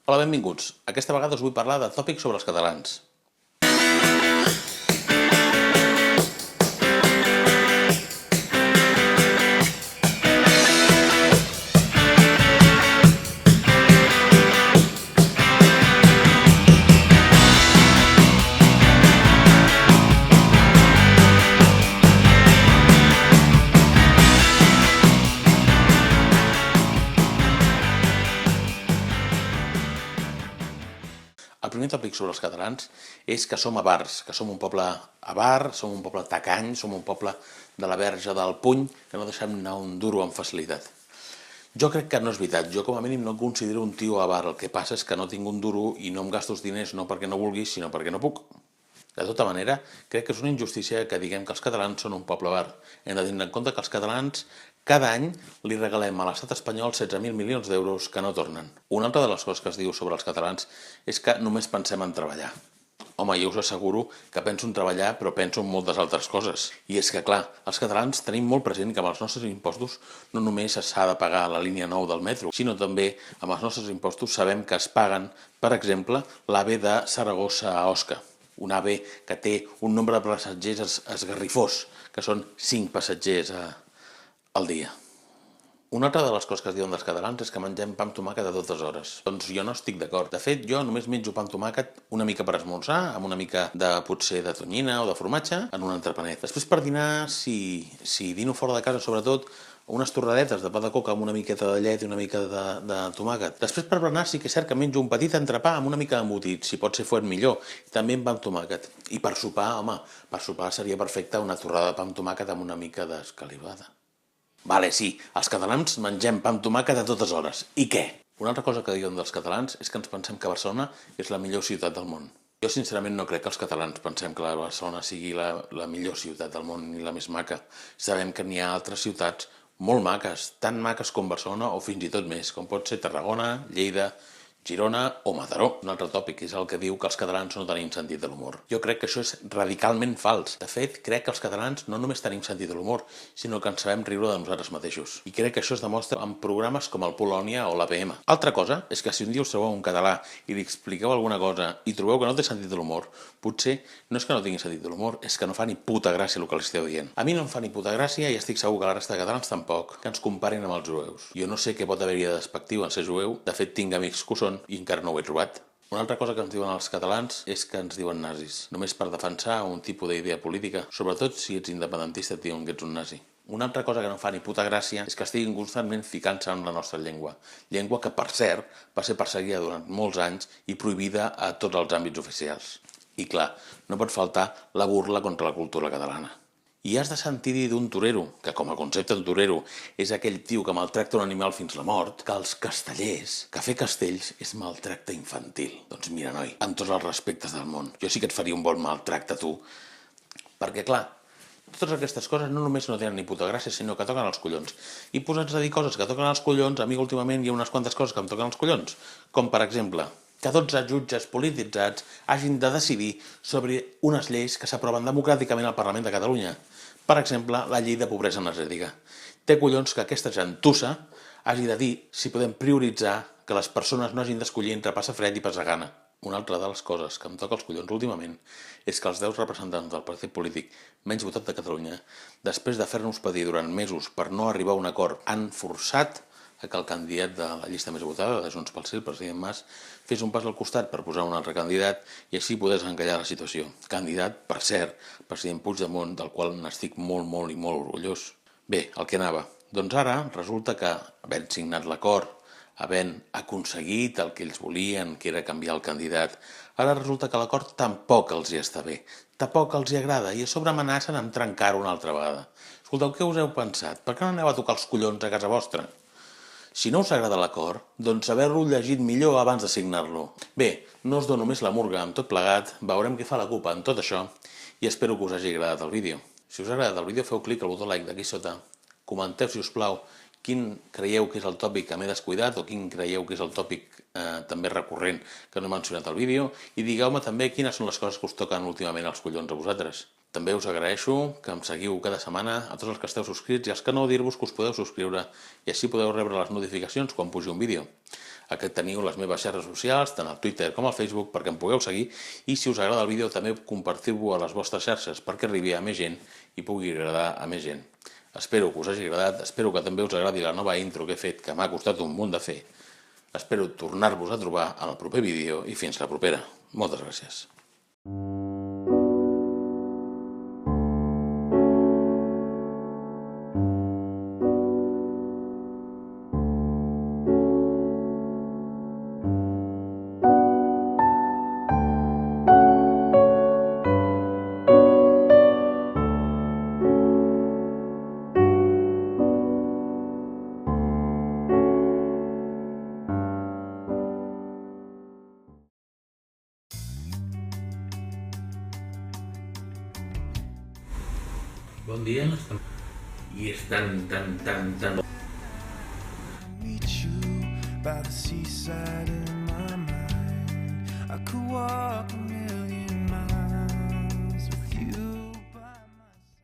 Hola, benvinguts. Aquesta vegada us vull parlar de tòpics sobre els catalans. El primer tòpic sobre els catalans és que som avars, que som un poble avar, som un poble tacany, som un poble de la verge del puny, que no deixem anar un duro amb facilitat. Jo crec que no és veritat, jo com a mínim no em considero un tio avar, el que passa és que no tinc un duro i no em gasto els diners no perquè no vulgui, sinó perquè no puc. De tota manera, crec que és una injustícia que diguem que els catalans són un poble avar. Hem de tenir en compte que els catalans cada any li regalem a l'estat espanyol 16.000 milions d'euros que no tornen. Una altra de les coses que es diu sobre els catalans és que només pensem en treballar. Home, jo us asseguro que penso en treballar, però penso en moltes altres coses. I és que, clar, els catalans tenim molt present que amb els nostres impostos no només s'ha de pagar la línia 9 del metro, sinó també amb els nostres impostos sabem que es paguen, per exemple, l'AVE de Saragossa a Osca. Un AVE que té un nombre de passatgers esgarrifós, que són 5 passatgers al dia. Una altra de les coses que es diuen dels catalans és que mengem pa amb tomàquet a totes hores. Doncs jo no estic d'acord. De fet, jo només menjo pa amb tomàquet una mica per esmorzar, amb una mica de potser de tonyina o de formatge, en un entrepanet. Després per dinar, si dino fora de casa sobretot, unes torradetes de pa de coca amb una miqueta de llet i una mica de tomàquet. Després per berenar sí que és cert que menjo un petit entrepà amb una mica d'embotit, si pot ser fuet millor, també amb pa amb tomàquet. I per sopar, home, per sopar seria perfecte una torrada de pa amb tomàquet amb una mica d'escalivada. Vale, sí, els catalans mengem pa amb tomàquet a totes hores. I què? Una altra cosa que diuen dels catalans és que ens pensem que Barcelona és la millor ciutat del món. Jo sincerament no crec que els catalans pensem que la Barcelona sigui la millor ciutat del món ni la més maca. Sabem que n'hi ha altres ciutats molt maques, tan maques com Barcelona o fins i tot més, com pot ser Tarragona, Lleida, Girona o Mataró. Un altre tòpic és el que diu que els catalans no tenim sentit de l'humor. Jo crec que això és radicalment fals. De fet, crec que els catalans no només tenim sentit de l'humor, sinó que ens sabem riure de nosaltres mateixos. I crec que això es demostra en programes com el Polònia o l'APM. Altra cosa és que si un dia us trobeu un català i li expliqueu alguna cosa i trobeu que no té sentit de l'humor, potser no és que no tingui sentit de l'humor, és que no fa ni puta gràcia el que li esteu dient. A mi no em fa ni puta gràcia i estic segur que la resta de catalans tampoc, que ens comparin amb els jueus. Jo no sé què pot haver-hi de despectiu en ser jueu, de fet tinc amics que ho són i encara no ho he trobat. Una altra cosa que ens diuen els catalans és que ens diuen nazis, només per defensar un tipus d'idea política, sobretot si ets independentista et diuen que ets un nazi. Una altra cosa que no fa ni puta gràcia és que estiguin constantment ficant-se en la nostra llengua. Llengua que, per cert, va ser perseguida durant molts anys i prohibida a tots els àmbits oficials. I clar, no pot faltar la burla contra la cultura catalana. I has de sentir dir d'un torero, que com a concepte d'un torero és aquell tio que maltracta un animal fins la mort, que els castellers, que fer castells és maltracte infantil. Doncs mira, noi, amb tots els respectes del món, jo sí que et faria un bon maltracte a tu. Perquè, clar, totes aquestes coses no només no tenen ni puta gràcia, sinó que toquen els collons. I posats a dir coses que toquen els collons, a mi últimament hi ha unes quantes coses que em toquen els collons. Com, per exemple, que 12 jutges polititzats hagin de decidir sobre unes lleis que s'aproven democràticament al Parlament de Catalunya. Per exemple, la llei de pobresa energètica. Té collons que aquesta gentussa hagi de dir si podem prioritzar que les persones no hagin d'escollir entre passa fred i passa gana. Una altra de les coses que em toca els collons últimament és que els 10 representants del partit polític menys votat de Catalunya, després de fer-nos patir durant mesos per no arribar a un acord, han forçat que el candidat de la llista més votada, de Junts pel Sí, el president Mas, fes un pas al costat per posar un altre candidat i així poder encallar la situació. Candidat, per cert, president Puigdemont, del qual n'estic molt, molt i molt orgullós. Bé, el que anava. Doncs ara resulta que, havent signat l'acord, havent aconseguit el que ells volien, que era canviar el candidat, ara resulta que l'acord tampoc els hi està bé, tampoc els hi agrada i a sobre amenacen amb trencar-ho una altra vegada. Escolteu, què us heu pensat? Per què no aneu a tocar els collons a casa vostra? Si no us agrada l'acord, doncs haver-lo llegit millor abans de signar-lo. Bé, no us dono més la murga amb tot plegat, veurem què fa la CUP en tot això i espero que us hagi agradat el vídeo. Si us ha agradat el vídeo, feu clic al botó like d'aquí sota, comenteu, si us plau, quin creieu que és el tòpic que m'he descuidat o quin creieu que és el tòpic també recurrent que no he mencionat al vídeo i digueu-me també quines són les coses que us toquen últimament als collons a vosaltres. També us agraeixo que em seguiu cada setmana, a tots els que esteu subscrits i els que no, dir-vos que us podeu subscriure i així podeu rebre les notificacions quan pugi un vídeo. Aquí teniu les meves xarxes socials, tant al Twitter com al Facebook, perquè em pugueu seguir, i si us agrada el vídeo també compartiu-ho a les vostres xarxes perquè arribi a més gent i pugui agradar a més gent. Espero que us hagi agradat, espero que també us agradi la nova intro que he fet, que m'ha costat un munt de fer. Espero tornar-vos a trobar en el proper vídeo i fins la propera. Moltes gràcies. Bon dia, i és tan... Meet you by the seaside in my mind. I could walk